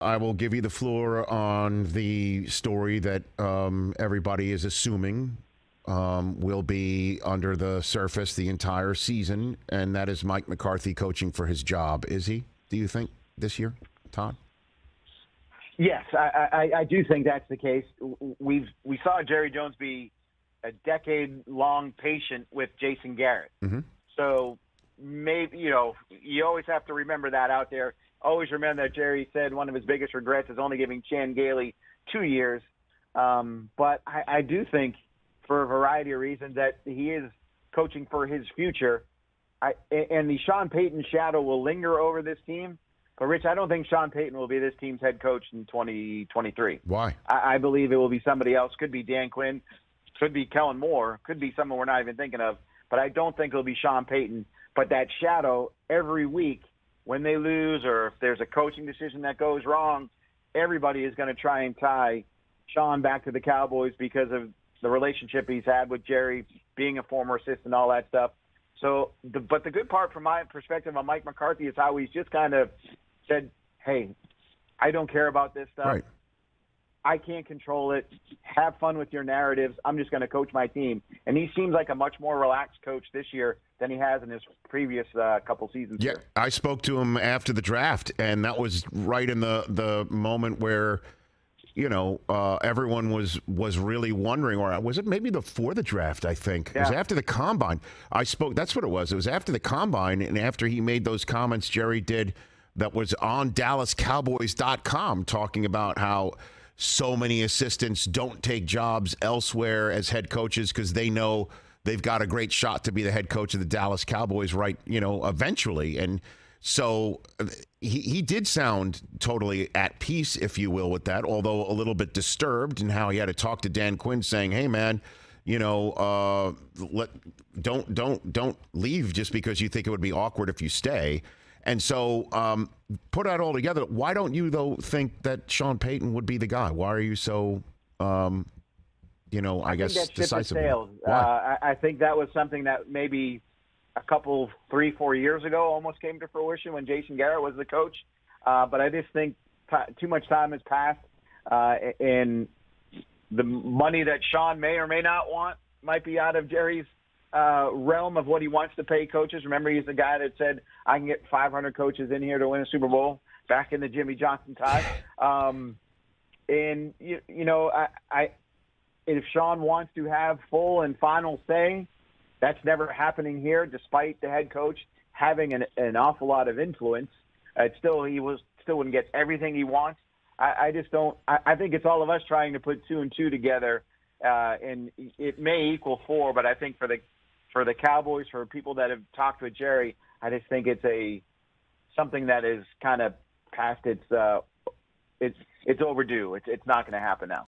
I will give you the floor on the story that everybody is assuming will be under the surface the entire season, and that is Mike McCarthy coaching for his job. Is he, do you think, this year, Todd? Yes, I do think that's the case. We saw Jerry Jones be a decade-long patient with Jason Garrett. Mm-hmm. So maybe, you always have to remember that out there. Always remember that Jerry said one of his biggest regrets is only giving Chan Gailey 2 years. But I do think, for a variety of reasons, that he is coaching for his future. And the Sean Payton shadow will linger over this team. But, Rich, I don't think Sean Payton will be this team's head coach in 2023. Why? I believe it will be somebody else. Could be Dan Quinn. Could be Kellen Moore. Could be someone we're not even thinking of. But I don't think it'll be Sean Payton. But that shadow, every week when they lose or if there's a coaching decision that goes wrong, everybody is going to try and tie Sean back to the Cowboys because of the relationship he's had with Jerry, being a former assistant, all that stuff. So, but the good part from my perspective on Mike McCarthy is how he's just kind of said, hey, I don't care about this stuff. Right. I can't control it. Have fun with your narratives. I'm just going to coach my team. And he seems like a much more relaxed coach this year than he has in his previous couple seasons. Yeah, I spoke to him after the draft, and that was right in the moment where, everyone was really wondering, or was it maybe before the draft, I think. Yeah. It was after the Combine. I spoke, that's what it was. It was after the Combine, and after he made those comments Jerry did that was on DallasCowboys.com talking about how so many assistants don't take jobs elsewhere as head coaches because they know they've got a great shot to be the head coach of the Dallas Cowboys, right, eventually. And so he did sound totally at peace, if you will, with that, although a little bit disturbed in how he had to talk to Dan Quinn saying, hey, man, don't leave just because you think it would be awkward if you stay. And so put that all together, why don't you, though, think that Sean Payton would be the guy? Why are you so, I guess, decisive? I think that was something that maybe a couple, 3-4 years ago almost came to fruition when Jason Garrett was the coach. But I just think too much time has passed, and the money that Sean may or may not want might be out of Jerry's realm of what he wants to pay coaches. Remember, he's the guy that said, I can get 500 coaches in here to win a Super Bowl back in the Jimmy Johnson time. And, if Sean wants to have full and final say, that's never happening here, despite the head coach having an awful lot of influence. He still wouldn't get everything he wants. I just don't. I think it's all of us trying to put 2 and 2 together, and it may equal 4. But I think for the Cowboys, for people that have talked with Jerry, I just think it's something that is kind of past its overdue. It's not going to happen now.